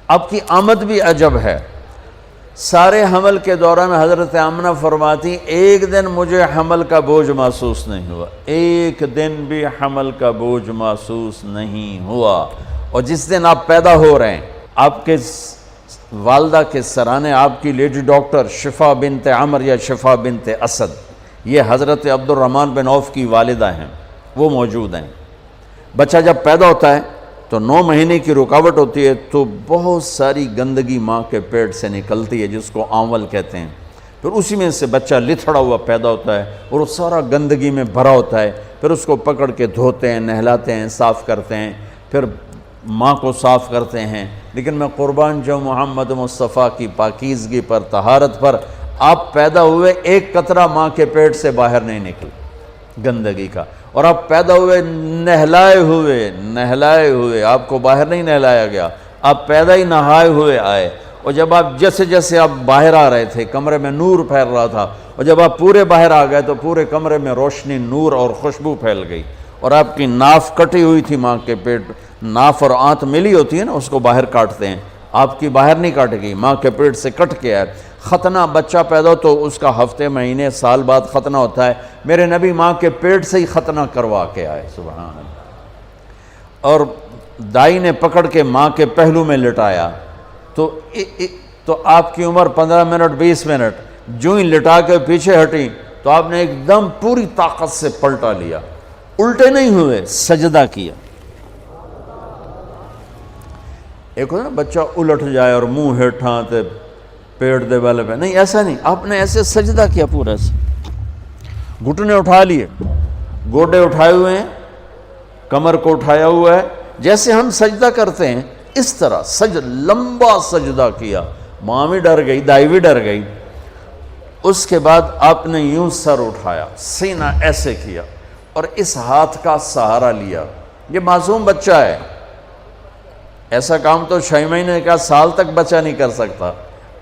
آپ کی آمد بھی عجب ہے۔ سارے حمل کے دوران حضرت آمنہ فرماتی ایک دن مجھے حمل کا بوجھ محسوس نہیں ہوا، ایک دن بھی حمل کا بوجھ محسوس نہیں ہوا۔ اور جس دن آپ پیدا ہو رہے ہیں، آپ کے والدہ کے سرانے آپ کی لیڈی ڈاکٹر شفا بنت عمر یا شفا بنت اسد، یہ حضرت عبد الرحمن بن عوف کی والدہ ہیں، وہ موجود ہیں۔ بچہ جب پیدا ہوتا ہے تو 9 مہینے کی رکاوٹ ہوتی ہے، تو بہت ساری گندگی ماں کے پیٹ سے نکلتی ہے جس کو آنول کہتے ہیں، پھر اسی میں سے بچہ لتھڑا ہوا پیدا ہوتا ہے اور وہ سارا گندگی میں بھرا ہوتا ہے، پھر اس کو پکڑ کے دھوتے ہیں، نہلاتے ہیں، صاف کرتے ہیں، پھر ماں کو صاف کرتے ہیں۔ لیکن میں قربان جو محمد مصطفیٰ کی پاکیزگی پر، طہارت پر، آپ پیدا ہوئے ایک قطرہ ماں کے پیٹ سے باہر نہیں نکلا گندگی کا، اور آپ پیدا ہوئے نہلائے ہوئے، آپ کو باہر نہیں نہلایا گیا، آپ پیدا ہی نہائے ہوئے آئے۔ اور جب آپ جیسے جیسے آپ باہر آ رہے تھے کمرے میں نور پھیل رہا تھا، اور جب آپ پورے باہر آ گئے تو پورے کمرے میں روشنی، نور اور خوشبو پھیل گئی۔ اور آپ کی ناف کٹی ہوئی تھی ماں کے پیٹ، ناف اور آنت ملی ہوتی ہے نا، اس کو باہر کاٹتے ہیں، آپ کی باہر نہیں کاٹے گی، ماں کے پیٹ سے کٹ کے آئے۔ ختنہ بچہ پیدا ہو تو اس کا ہفتے، مہینے، سال بعد ختنہ ہوتا ہے، میرے نبی ماں کے پیٹ سے ہی ختنہ کروا کے آئے، سبحان اللہ۔ اور دائی نے پکڑ کے ماں کے پہلو میں لٹایا تو آپ کی عمر 15 منٹ 20 منٹ، جو ہی لٹا کے پیچھے ہٹی تو آپ نے ایک دم پوری طاقت سے پلٹا لیا، الٹے نہیں ہوئے، سجدہ کیا۔ ایک ہوتا نا بچہ الٹ جائے اور منہ ہیٹھاں تے پیٹ دے والے پہ، نہیں ایسا نہیں، آپ نے ایسے سجدہ کیا پورا سے، گھٹنے اٹھا لیے، گوڈے اٹھائے ہوئے ہیں، کمر کو اٹھایا ہوا ہے، جیسے ہم سجدہ کرتے ہیں اس طرح لمبا سجدہ کیا۔ ماں بھی ڈر گئی، دائی بھی ڈر گئی۔ اس کے بعد آپ نے یوں سر اٹھایا، سینہ ایسے کیا اور اس ہاتھ کا سہارا لیا۔ یہ معصوم بچہ ہے، ایسا کام تو 6 مہینے کا، سال تک بچہ نہیں کر سکتا۔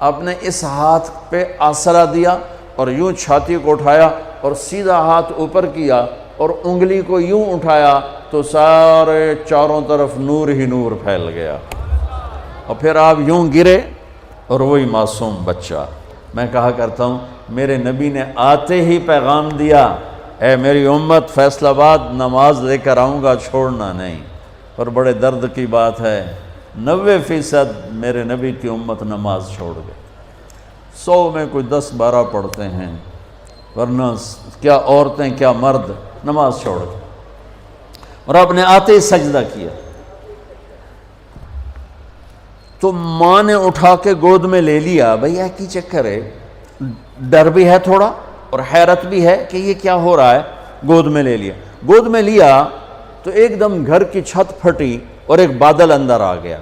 آپ نے اس ہاتھ پہ آسرا دیا اور یوں چھاتی کو اٹھایا اور سیدھا ہاتھ اوپر کیا اور انگلی کو یوں اٹھایا تو سارے چاروں طرف نور ہی نور پھیل گیا، اور پھر آپ یوں گرے اور وہی معصوم بچہ۔ میں کہا کرتا ہوں میرے نبی نے آتے ہی پیغام دیا، اے میری امت، فیصل آباد نماز لے کر آؤں گا، چھوڑنا نہیں۔ اور بڑے درد کی بات ہے 90% میرے نبی کی امت نماز چھوڑ گئے، 100 میں کوئی 10-12 پڑھتے ہیں، ورنہ کیا عورتیں کیا مرد نماز چھوڑ گئے۔ اور آپ نے آتے ہی سجدہ کیا تو ماں نے اٹھا کے گود میں لے لیا۔ بھئی یہ کی چکر ہے، ڈر بھی ہے تھوڑا اور حیرت بھی ہے کہ یہ کیا ہو رہا ہے۔ گود میں لے لیا، گود میں لیا تو ایک دم گھر کی چھت پھٹی اور ایک بادل اندر آ گیا۔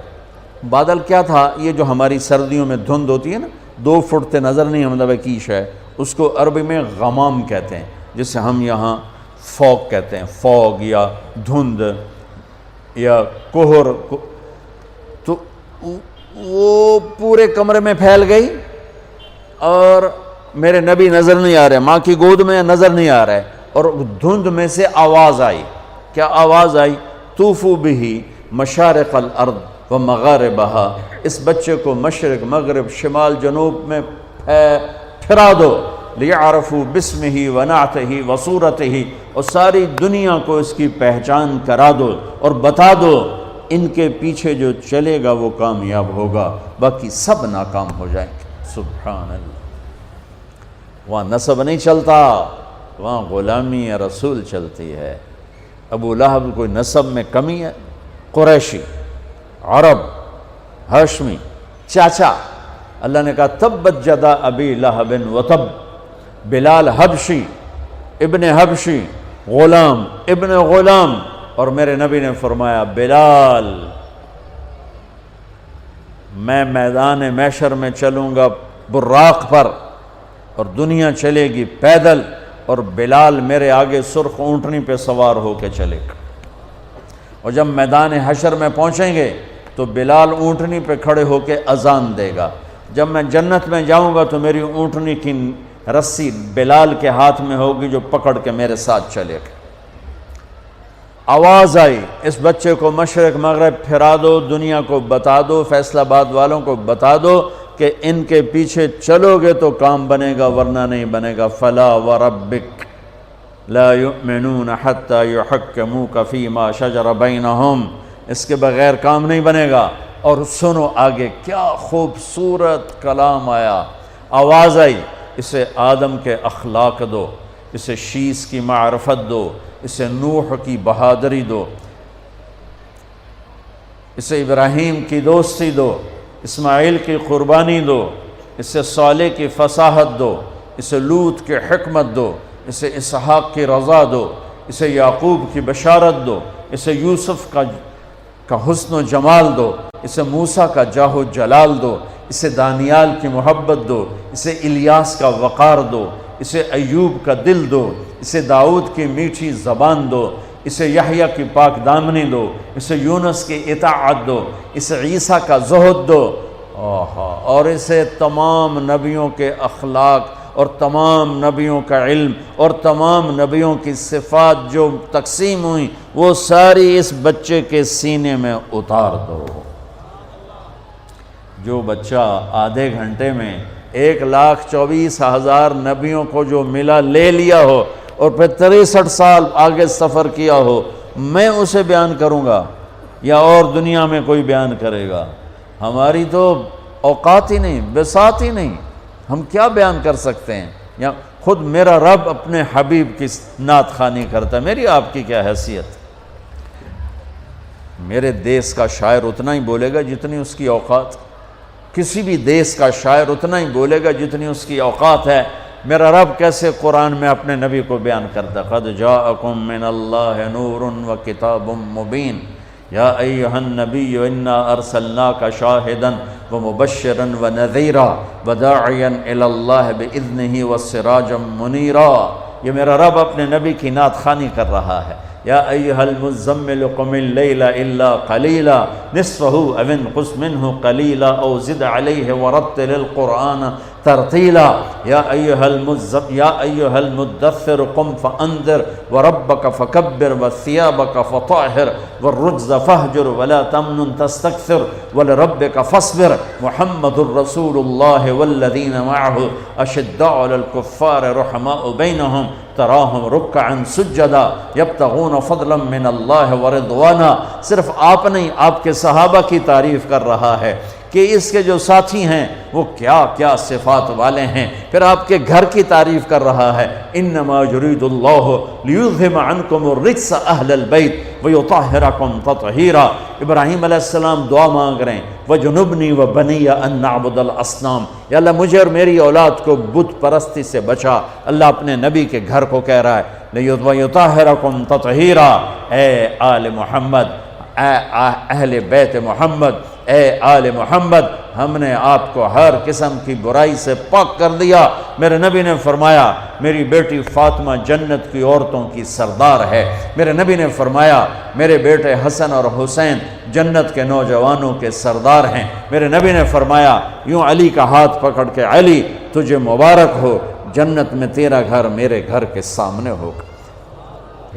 بادل کیا تھا؟ یہ جو ہماری سردیوں میں دھند ہوتی ہے نا، 2 فٹ تے نظر نہیں، مطلب کیش ہے، اس کو عربی میں غمام کہتے ہیں، جسے ہم یہاں فوگ کہتے ہیں، فوگ یا دھند یا کوہر۔ تو وہ پورے کمرے میں پھیل گئی اور میرے نبی نظر نہیں آ رہے، ماں کی گود میں نظر نہیں آ رہے، اور دھند میں سے آواز آئی۔ کیا آواز آئی؟ طوفوا بہ مشارق الارض و مغاربہا، اس بچے کو مشرق، مغرب، شمال، جنوب میں پھرا دو، لیعرفوا باسمہ و نعتہ و صورتہ، اور ساری دنیا کو اس کی پہچان کرا دو اور بتا دو، ان کے پیچھے جو چلے گا وہ کامیاب ہوگا، باقی سب ناکام ہو جائیں گے۔ سبحان اللہ۔ وہاں نسب نہیں چلتا، وہاں غلامی رسول چلتی ہے۔ ابو لہب کوئی نسب میں کمی ہے؟ قریشی، عرب، ہاشمی، چاچا۔ اللہ نے کہا تبت جدا ابی لہب وتب، بلال حبشی، ابن حبشی، غلام ابن غلام۔ اور میرے نبی نے فرمایا بلال، میں میدان محشر میں چلوں گا براق پر اور دنیا چلے گی پیدل، اور بلال میرے آگے سرخ اونٹنی پہ سوار ہو کے چلے گا۔ اور جب میدان حشر میں پہنچیں گے تو بلال اونٹنی پہ کھڑے ہو کے اذان دے گا۔ جب میں جنت میں جاؤں گا تو میری اونٹنی کی رسی بلال کے ہاتھ میں ہوگی جو پکڑ کے میرے ساتھ چلے گا۔ آواز آئی اس بچے کو مشرق مغرب پھرا دو، دنیا کو بتا دو، فیصل آباد والوں کو بتا دو کہ ان کے پیچھے چلو گے تو کام بنے گا ورنہ نہیں بنے گا۔ فلا وربک لا یؤمنون حتی یحکموک فیما شجر بینہم، اس کے بغیر کام نہیں بنے گا۔ اور سنو آگے کیا خوبصورت کلام آیا، آواز آئی، اسے آدم کے اخلاق دو، اسے شیس کی معرفت دو، اسے نوح کی بہادری دو، اسے ابراہیم کی دوستی دو، اسماعیل کی قربانی دو، اسے صالح کی فصاحت دو، اسے لوط کی حکمت دو، اسے اسحاق کی رضا دو، اسے یعقوب کی بشارت دو، اسے یوسف کا حسن و جمال دو، اسے موسیٰ کا جاہ و جلال دو، اسے دانیال کی محبت دو، اسے الیاس کا وقار دو، اسے ایوب کا دل دو، اسے داؤد کی میٹھی زبان دو، اسے یحییٰ کی پاک دامنی دو، اسے یونس کی اطاعت دو، اسے عیسیٰ کا زہد دو، اور اسے تمام نبیوں کے اخلاق اور تمام نبیوں کا علم اور تمام نبیوں کی صفات جو تقسیم ہوئیں وہ ساری اس بچے کے سینے میں اتار دو۔ جو بچہ آدھے گھنٹے میں 1,24,000 نبیوں کو جو ملا لے لیا ہو اور پھر 63 سال آگے سفر کیا ہو، میں اسے بیان کروں گا یا اور دنیا میں کوئی بیان کرے گا؟ ہماری تو اوقات ہی نہیں، بساط ہی نہیں، ہم کیا بیان کر سکتے ہیں؟ یا خود میرا رب اپنے حبیب کی نعت خوانی کرتا ہے، میری آپ کی کیا حیثیت؟ میرے دیس کا شاعر اتنا ہی بولے گا جتنی اس کی اوقات، کسی بھی دیس کا شاعر اتنا ہی بولے گا جتنی اس کی اوقات ہے۔ میرا رب کیسے قرآن میں اپنے نبی کو بیان کرتا ہے، قد جاءکم من اللہ نور و کتاب مبین یا ایہا النبی انا ارسلناک شاہدا و مبشرا و نذیرا وداعیا الی اللہ باذنہ وسراجا منیرا۔ یہ میرا رب اپنے نبی کی نعت خوانی کر رہا ہے۔ یا ایہا المزمل قم اللیل الا قلیلا نصفہ او انقص منہ قلیلا او زد علیہ ورتل القرآن ترتیلا۔ یا ایہا المدثر قم فانذر وربک فکبر وثیابک فطہر والرجز فہجر ولا تمنن تستکثر ولربک فاصبر محمد رسول اللہ والذین معہ اشداء علی الکفار رحماء بینہم تراہم رکعا سجدا یبتغون فضلا من اللہ ورضوانا۔ صرف آپ نہیں، آپ کے صحابہ کی تعریف کر رہا ہے کہ اس کے جو ساتھی ہیں وہ کیا کیا صفات والے ہیں، پھر آپ کے گھر کی تعریف کر رہا ہے۔ انما یرید اللہ لیذہب عنکم الرجس اہل البیت ویطہرکم تطہیرا۔ ابراہیم علیہ السلام دعا مانگ رہے ہیں وجنبنی وبنی ان نعبد الاصنام، یا اللہ مجھے اور میری اولاد کو بت پرستی سے بچا۔ اللہ اپنے نبی کے گھر کو کہہ رہا ہے ویطہرکم تطہیرا۔ اے آل محمد، اے اہل بیت محمد، اے آل محمد، ہم نے آپ کو ہر قسم کی برائی سے پاک کر دیا۔ میرے نبی نے فرمایا میری بیٹی فاطمہ جنت کی عورتوں کی سردار ہے۔ میرے نبی نے فرمایا میرے بیٹے حسن اور حسین جنت کے نوجوانوں کے سردار ہیں۔ میرے نبی نے فرمایا یوں علی کا ہاتھ پکڑ کے علی تجھے مبارک ہو، جنت میں تیرا گھر میرے گھر کے سامنے ہوگا۔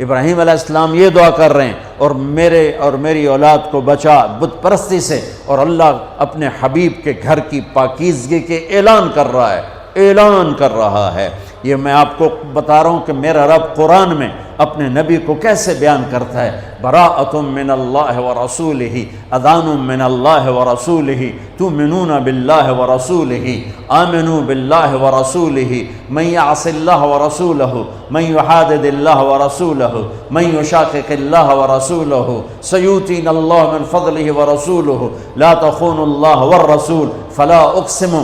ابراہیم علیہ السلام یہ دعا کر رہے ہیں اور میرے اور میری اولاد کو بچا بت پرستی سے، اور اللہ اپنے حبیب کے گھر کی پاکیزگی کے اعلان کر رہا ہے، اعلان کر رہا ہے۔ یہ میں آپ کو بتا رہا ہوں کہ میرا رب قرآن میں اپنے نبی کو کیسے بیان کرتا ہے۔ براءۃ من اللہ ورسولہ، اذان من اللہ ورسولہ، تؤمنون باللہ ورسولہ، آمنوا باللہ ورسولہ، من یعص اللہ ورسولہ، من یحادد اللہ ورسولہ، من یشاقق اللہ ورسولہ، سیؤتینا اللہ من فضلہ ورسولہ، لا تخونوا اللہ والرسول، فلا اقسم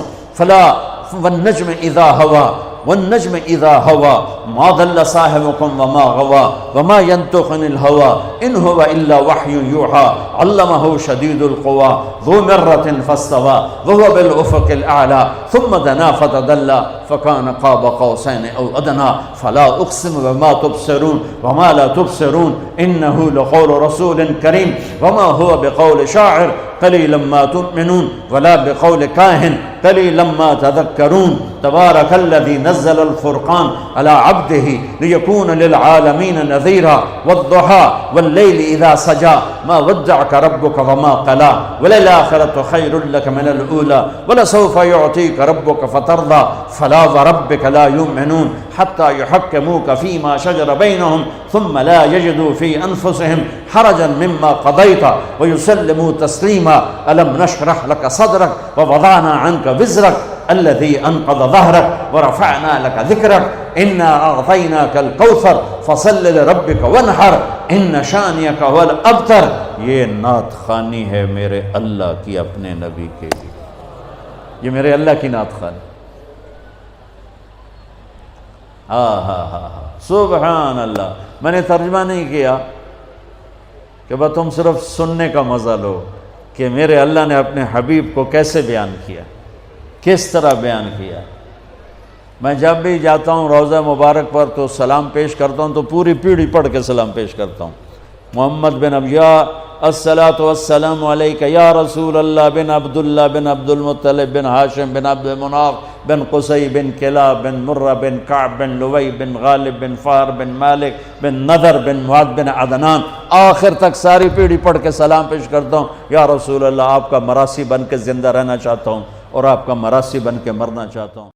والنجم اذا ہوا والنجم اذا ہوا ما ضل صاحبكم وما غوا وما ينطق عن الهوى ان هو الا وحي يوحى علمه شديد القوى ذو مرة فاستوى وهو بالافق الاعلى ثم دنا فتدلى فكان قاب قوسين او ادنى فلا اقسم بما تبصرون وما لا تبصرون انه لقول رسول كريم وما هو بقول شاعر قليلا ما تؤمنون ولا بقول كاهن قلیلا ما تذکرون تبارک الذی نزل الفرقان علی عبدہ لیکون للعالمین نذیرا والضحی واللیل اذا سجا ما ودعک ربک وما قلا وللآخرۃ خیر لک من الاولی ولسوف یعطیک ربک فترضی فلا وربک لا یؤمنون حتی یحکموک فیما شجر بینہم ثم لا یجدوا فی انفسہم حرجا مما قضیت ویسلموا تسلیما الم نشرح لک صدرک ووضعنا عنک وزرک الذي انقض ظهرك ورفعنا لك ذكرك انا اعطيناك الكوثر فصل لربك وانحر ان شانئك هو الابتر. یہ نعت خوانی ہے میرے اللہ کی اپنے نبی کے لیے. یہ میرے اللہ کی نعت خوانی. سبحان اللہ. میں نے ترجمہ نہیں کیا کہ بس تم صرف سننے کا مزہ لو کہ میرے اللہ نے اپنے حبیب کو کیسے بیان کیا، کس طرح بیان کیا. میں جب بھی جاتا ہوں روضہ مبارک پر تو سلام پیش کرتا ہوں تو پوری پیڑھی پڑھ کے سلام پیش کرتا ہوں. محمد بن ابیا الصلاۃ والسلام علیک یا رسول اللہ بن عبداللہ بن عبد المطلب بن ہاشم بن عبد مناف بن قصی بن کلاب بن مرہ بن کعب بن لوی بن غالب بن فہر بن مالک بن نذر بن معد بن عدنان، آخر تک ساری پیڑھی پڑھ کے سلام پیش کرتا ہوں. یا رسول اللہ آپ کا مراسی بن کے زندہ رہنا چاہتا ہوں اور آپ کا مراسی بن کے مرنا چاہتا ہوں.